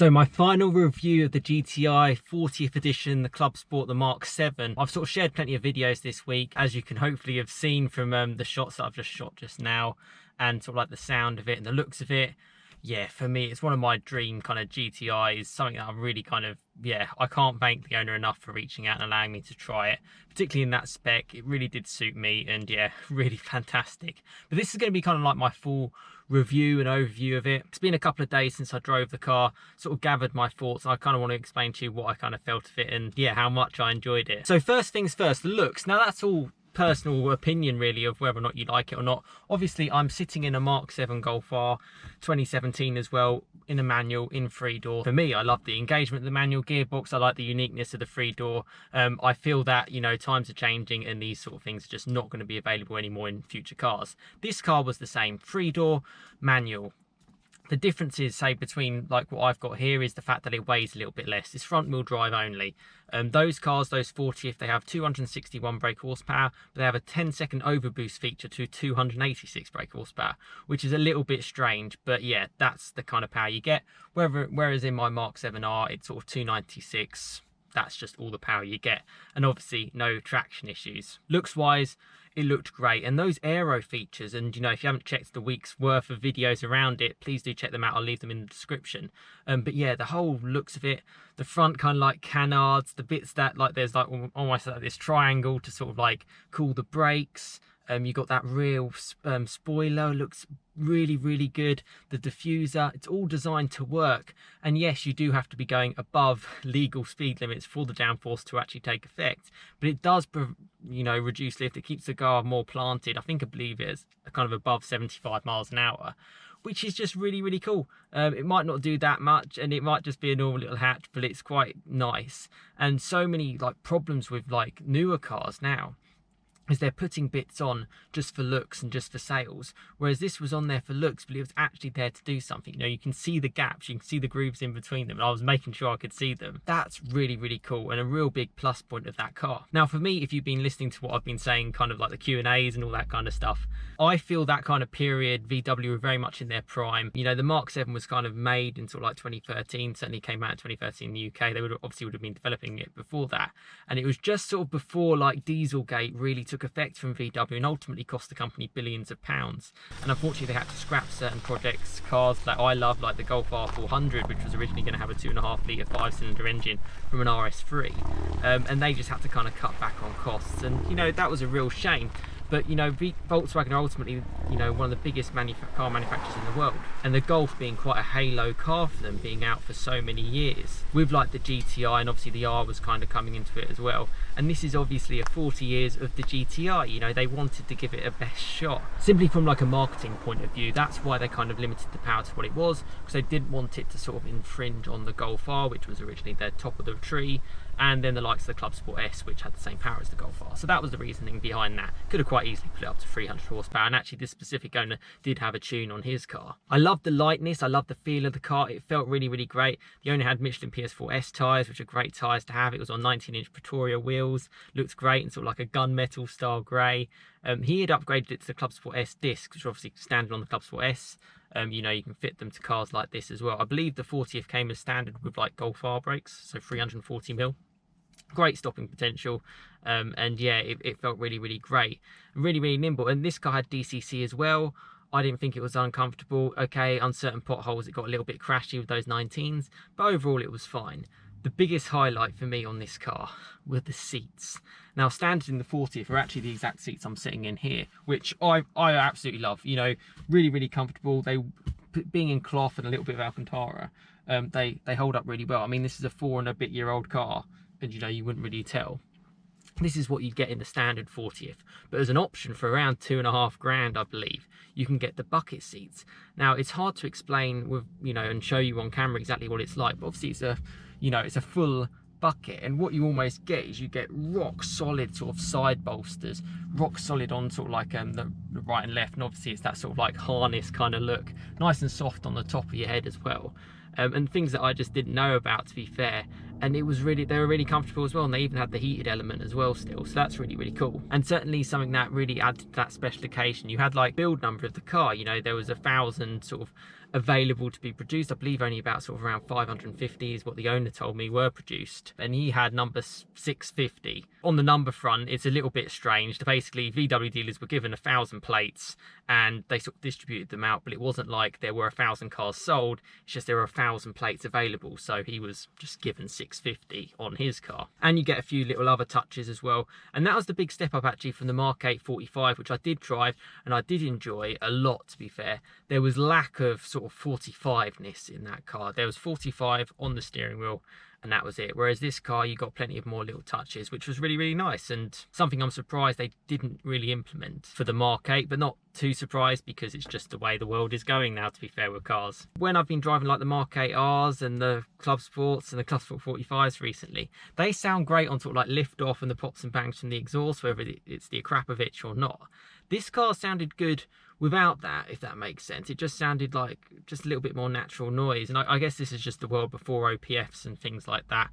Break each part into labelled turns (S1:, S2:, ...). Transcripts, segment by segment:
S1: So my final review of the GTI 40th edition, the Clubsport, the Mark 7. I've sort of shared plenty of videos this week, as you can hopefully have seen from the shots that I've just shot just now, and sort of like the sound of it and the looks of it. Yeah, for me, it's one of my dream kind of GTIs, something that I'm really kind of, yeah, I can't thank the owner enough for reaching out and allowing me to try it, particularly in that spec. It really did suit me, and yeah, really fantastic. But this is going to be kind of like my full review and overview of it. It's been a couple of days since I drove the car, sort of gathered my thoughts, and I kind of want to explain to you what I kind of felt of it and yeah, how much I enjoyed it. So first things first, the looks. Now that's all personal opinion really of whether or not you like it or not. Obviously I'm sitting in a Mark 7 Golf R 2017 as well, in a manual, in 3-door. For me, I love the engagement of the manual gearbox. I like the uniqueness of the 3-door. I feel that, you know, times are changing and these sort of things are just not going to be available anymore in future cars. This car was the same, 3-door manual. The differences, say, between like what I've got here is the fact that it weighs a little bit less. It's front wheel drive only. Those cars, those 40th, they have 261 brake horsepower, but they have a 10-second overboost feature to 286 brake horsepower, which is a little bit strange, but yeah, that's the kind of power you get. Whereas in my Mark 7R, it's sort of 296. That's just all the power you get, and obviously no traction issues. Looks wise, it looked great, and those aero features, and you know, if you haven't checked the week's worth of videos around it, please do check them out. I'll leave them in the description. But yeah, the whole looks of it, the front kind of like canards, the bits that like there's like almost like this triangle to sort of like cool the brakes. You got that real spoiler, looks really good. The diffuser, it's all designed to work, and yes, you do have to be going above legal speed limits for the downforce to actually take effect, but it does, you know, reduce lift. It keeps the car more planted. I believe it's kind of above 75 miles an hour, which is just really cool. It might not do that much, and it might just be a normal little hatch, but it's quite nice. And so many like problems with like newer cars now is they're putting bits on just for looks and just for sales, whereas this was on there for looks, but it was actually there to do something. You know, you can see the gaps, you can see the grooves in between them, and I was making sure I could see them. That's really cool, and a real big plus point of that car. Now for me, if you've been listening to what I've been saying, kind of like the Q&As and all that kind of stuff, I feel that kind of period, VW were very much in their prime. You know, the Mark 7 was kind of made in sort of like 2013, certainly came out in 2013 in the UK. They would have been developing it before that, and it was just sort of before like Dieselgate really took effect from VW and ultimately cost the company billions of pounds. And unfortunately they had to scrap certain projects, cars that I love, like the Golf R400, which was originally going to have a 2.5 litre 5-cylinder engine from an RS3, and they just had to kind of cut back on costs, and you know, that was a real shame. But you know, Volkswagen are ultimately, you know, one of the biggest car manufacturers in the world, and the Golf being quite a halo car for them, being out for so many years, with like the GTI, and obviously the R was kind of coming into it as well. And this is obviously a 40 years of the GTI. You know, they wanted to give it a best shot. Simply from like a marketing point of view, that's why they kind of limited the power to what it was, because they didn't want it to sort of infringe on the Golf R, which was originally their top of the tree, and then the likes of the Clubsport S, which had the same power as the Golf R. So that was the reasoning behind that. Could have quite easily put it up to 300 horsepower, and actually this specific owner did have a tune on his car. I love the lightness, I love the feel of the car. It felt really great. The owner had Michelin PS4 S tyres, which are great tyres to have. It was on 19-inch Pretoria wheels, looked great in sort of like a gunmetal style grey. He had upgraded it to the Clubsport S discs, which are obviously standard on the Clubsport S. You know, you can fit them to cars like this as well. I believe the 40th came as standard with like Golf R brakes, so 340mm. Great stopping potential, and yeah, it felt really great, really nimble. And this car had DCC as well. I didn't think it was uncomfortable. Okay, on certain potholes it got a little bit crashy with those 19s, but overall it was fine. The biggest highlight for me on this car were the seats. Now, standard in the 40th are actually the exact seats I'm sitting in here, which I absolutely love. You know, really comfortable. They, being in cloth and a little bit of Alcantara, they hold up really well. I mean, this is a 4-and-a-bit-year-old car, and you know, you wouldn't really tell. This is what you'd get in the standard 40th, but as an option for around $2.5 grand, I believe, you can get the bucket seats. Now, it's hard to explain with, you know, and show you on camera exactly what it's like, but obviously it's a, you know, it's a full bucket, and what you almost get is you get rock solid sort of side bolsters, rock solid on sort of like the right and left, and obviously it's that sort of like harness kind of look, nice and soft on the top of your head as well. And things that I just didn't know about, to be fair. And it was really, they were really comfortable as well, and they even had the heated element as well still, so that's really cool. And certainly something that really added to that special occasion, you had like build number of the car, you know, there was 1,000 sort of available to be produced. I believe only about sort of around 550 is what the owner told me were produced, and he had number 650. On the number front, it's a little bit strange. Basically, VW dealers were given 1,000 plates and they sort of distributed them out, but it wasn't like there were 1,000 cars sold. It's just there were 1,000 plates available, so he was just given 650 on his car. And you get a few little other touches as well, and that was the big step up actually from the Mark 8 45, which I did drive and I did enjoy a lot, to be fair. There was lack of sort of 45-ness in that car. There was 45 on the steering wheel and that was it. Whereas this car, you got plenty of more little touches, which was really, really nice, and something I'm surprised they didn't really implement for the Mark 8, but not too surprised because it's just the way the world is going now, to be fair, with cars. When I've been driving like the Mark 8Rs and the Clubsports and the Clubsport 45s recently, they sound great on sort of like lift off and the pops and bangs from the exhaust, whether it's the Akrapovic or not. This car sounded good without that, if that makes sense. It just sounded like just a little bit more natural noise, and I guess this is just the world before OPFs and things like that.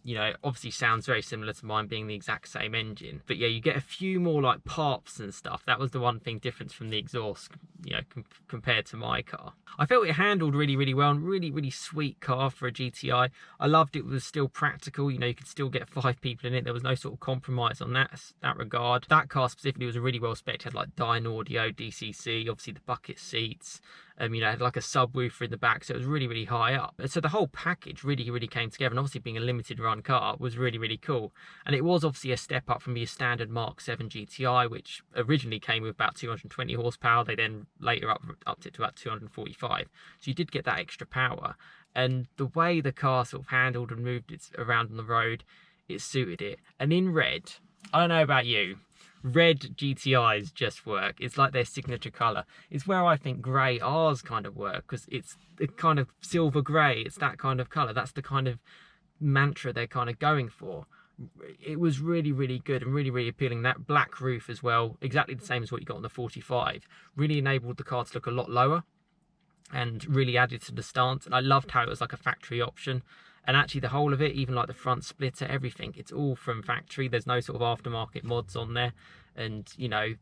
S1: You know, obviously sounds very similar to mine, being the exact same engine, but yeah, you get a few more like pops and stuff. That was the one thing difference from the exhaust, you know, compared to my car. I felt it handled really, really well, and really, really sweet car for a GTI. I loved it was still practical. You know, you could still get 5 people in it. There was no sort of compromise on that regard. That car specifically was a really well spec. It had like Dyne audio, DCC, obviously the bucket seats. You know, it had like a subwoofer in the back, so it was really, really high up. So the whole package really, really came together, and obviously being a limited run car was really, really cool. And it was obviously a step up from your standard Mark 7 GTI, which originally came with about 220 horsepower. They then later upped it to about 245. So you did get that extra power. And the way the car sort of handled and moved it around on the road, it suited it. And in red, I don't know about you, red GTIs just work. It's like their signature colour. It's where I think grey Rs kind of work, because it's the kind of silver grey. It's that kind of colour. That's the kind of mantra they're kind of going for. It was really, really good and really, really appealing. That black roof as well, exactly the same as what you got on the 45, really enabled the car to look a lot lower and really added to the stance. And I loved how it was like a factory option. And actually the whole of it, even like the front splitter, everything, it's all from factory. There's no sort of aftermarket mods on there. And, you know,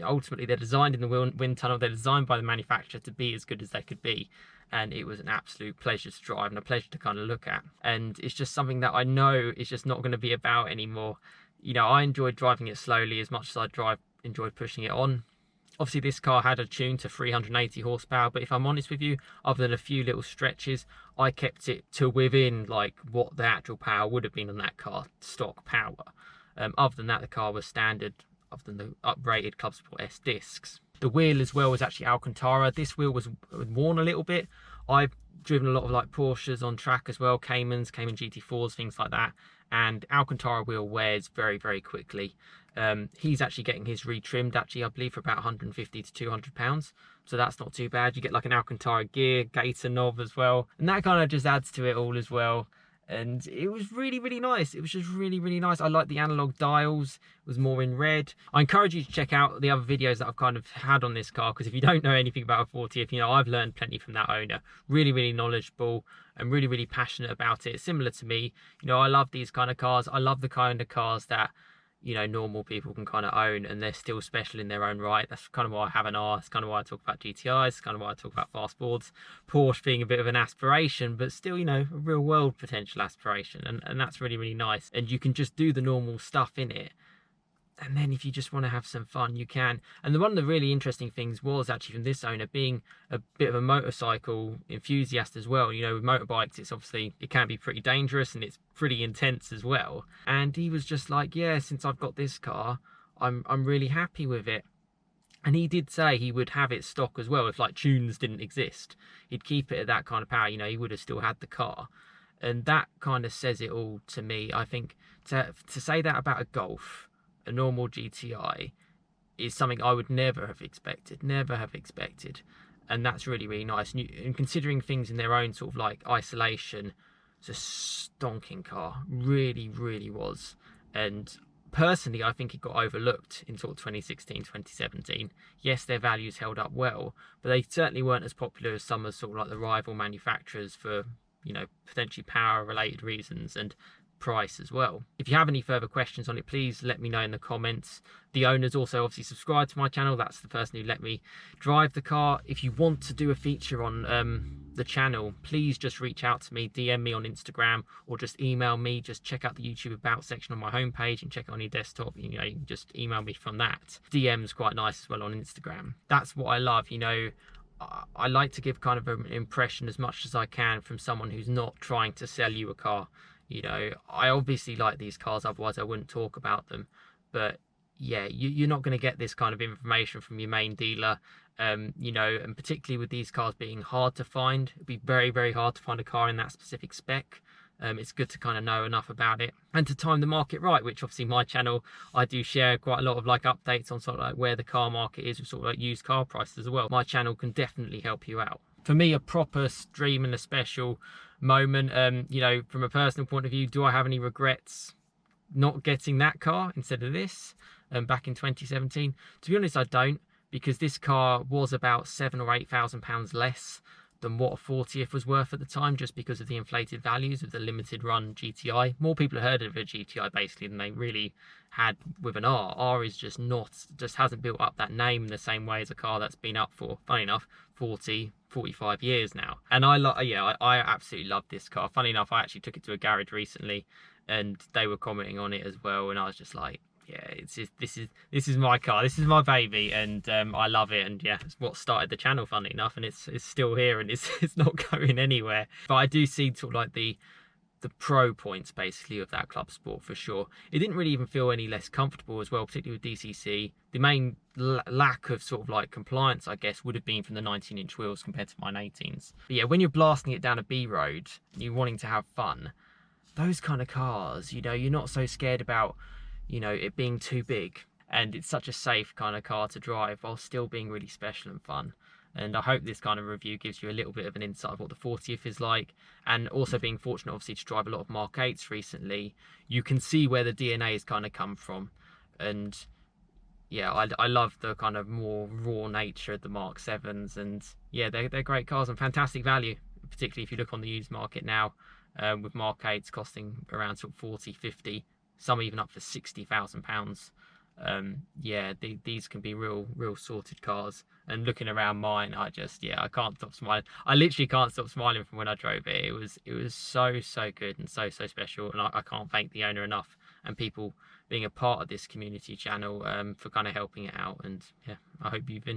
S1: ultimately they're designed in the wind tunnel. They're designed by the manufacturer to be as good as they could be. And it was an absolute pleasure to drive and a pleasure to kind of look at. And it's just something that I know is just not going to be about anymore. You know, I enjoyed driving it slowly as much as I enjoyed pushing it on. Obviously, this car had a tune to 380 horsepower, but if I'm honest with you, other than a few little stretches, I kept it to within like what the actual power would have been on that car, stock power. Other than that, the car was standard, other than the uprated Clubsport S discs. The wheel as well was actually Alcantara. This wheel was worn a little bit. I've driven a lot of like Porsches on track as well, Cayman GT4s, things like that. And Alcantara wheel wears very, very quickly. He's actually getting his retrimmed, actually, I believe, for about 150 to 200 pounds. So that's not too bad. You get like an Alcantara gear, gator knob as well. And that kind of just adds to it all as well. And it was really, really nice. It was just really, really nice. I like the analog dials. It was more in red. I encourage you to check out the other videos that I've kind of had on this car, because if you don't know anything about a 40th, you know, I've learned plenty from that owner. Really, really knowledgeable and really, really passionate about it. Similar to me, you know, I love these kind of cars. I love the kind of cars that, you know, normal people can kind of own, and they're still special in their own right. That's kind of why I have an R. That's kind of why I talk about GTIs. It's kind of why I talk about fast boards. Porsche being a bit of an aspiration, but still, you know, a real world potential aspiration. And that's really, really nice. And you can just do the normal stuff in it. And then if you just want to have some fun, you can. And one of the really interesting things was actually from this owner being a bit of a motorcycle enthusiast as well. You know, with motorbikes, it's obviously, it can be pretty dangerous and it's pretty intense as well. And he was just like, yeah, since I've got this car, I'm really happy with it. And he did say he would have it stock as well if like tunes didn't exist. He'd keep it at that kind of power. You know, he would have still had the car. And that kind of says it all to me. I think to say that about a Golf, a normal GTI, is something I would never have expected. And that's really, really nice. And considering things in their own sort of like isolation, it's a stonking car. Really, really was. And personally, I think it got overlooked in sort of 2016, 2017. Yes, their values held up well, but they certainly weren't as popular as some of sort of like the rival manufacturers for, you know, potentially power related reasons. And price as well. If you have any further questions on it, please let me know in the comments. The owners also obviously subscribe to my channel. That's the person who let me drive the car. If you want to do a feature on the channel, please just reach out to me, DM me on Instagram, or just email me. Just check out the YouTube About section on my homepage and check it on your desktop. You know, you can just email me from that. DM's quite nice as well on Instagram. That's what I love, you know. I like to give kind of an impression as much as I can from someone who's not trying to sell you a car. You know, I obviously like these cars, otherwise I wouldn't talk about them. But yeah, you're not going to get this kind of information from your main dealer. You know, and particularly with these cars being hard to find, it'd be very, very hard to find a car in that specific spec. It's good to kind of know enough about it and to time the market right, which obviously my channel, I do share quite a lot of like updates on sort of like where the car market is with sort of like used car prices as well. My channel can definitely help you out. For me, a proper stream and a special moment, you know, from a personal point of view, do I have any regrets not getting that car instead of this back in 2017? To be honest, I don't, because this car was about £7,000 or £8,000 less than what a 40th was worth at the time, just because of the inflated values of the limited run GTI. More people have heard of a GTI basically than they really had with an R. R is just hasn't built up that name in the same way as a car that's been up for, funny enough, 45 years now. And I absolutely love this car. Funny enough, I actually took it to a garage recently and they were commenting on it as well, and I was just like, yeah, it's just, this is my car, this is my baby, and I love it. And yeah, it's what started the channel, funny enough, and it's still here, and it's not going anywhere. But I do see sort of like the pro points basically of that Club Sport for sure. It didn't really even feel any less comfortable as well, particularly with DCC. The main lack of sort of like compliance, I guess, would have been from the 19-inch wheels compared to mine 18s. But yeah, when you're blasting it down a B road and you're wanting to have fun, those kind of cars, you know, you're not so scared about, you know, it being too big, and it's such a safe kind of car to drive while still being really special and fun. And I hope this kind of review gives you a little bit of an insight of what the 40th is like. And also being fortunate obviously to drive a lot of Mark 8s recently, you can see where the DNA has kind of come from. And yeah, I love the kind of more raw nature of the Mark 7s, and yeah, they're great cars and fantastic value, particularly if you look on the used market now, with Mark 8s costing around sort of 40, 50, some even up for £60,000. Yeah, these can be real sorted cars. And looking around mine, I can't stop smiling. I literally can't stop smiling from when I drove it. It was so good and so special, and I can't thank the owner enough, and people being a part of this community channel for kind of helping it out. And yeah, I hope you've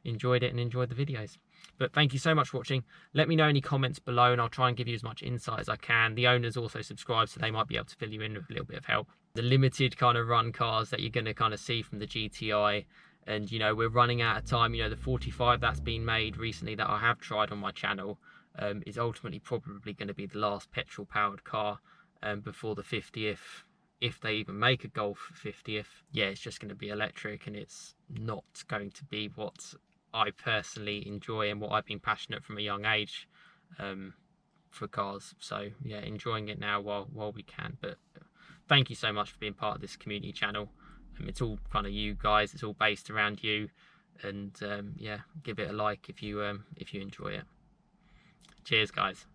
S1: enjoyed it and enjoyed the videos. But thank you so much for watching. Let me know any comments below, and I'll try and give you as much insight as I can. The owners also subscribe, so they might be able to fill you in with a little bit of help. The limited kind of run cars that you're going to kind of see from the GTI, and you know, we're running out of time. You know, the 45 that's been made recently that I have tried on my channel is ultimately probably going to be the last petrol powered car before the 50th, if they even make a Golf 50th. Yeah, it's just going to be electric, and it's not going to be what I personally enjoy and what I've been passionate from a young age for cars. So yeah, enjoying it now while we can. But thank you so much for being part of this community channel. It's all kind of you guys, it's all based around you. And yeah, give it a like if you enjoy it. Cheers guys.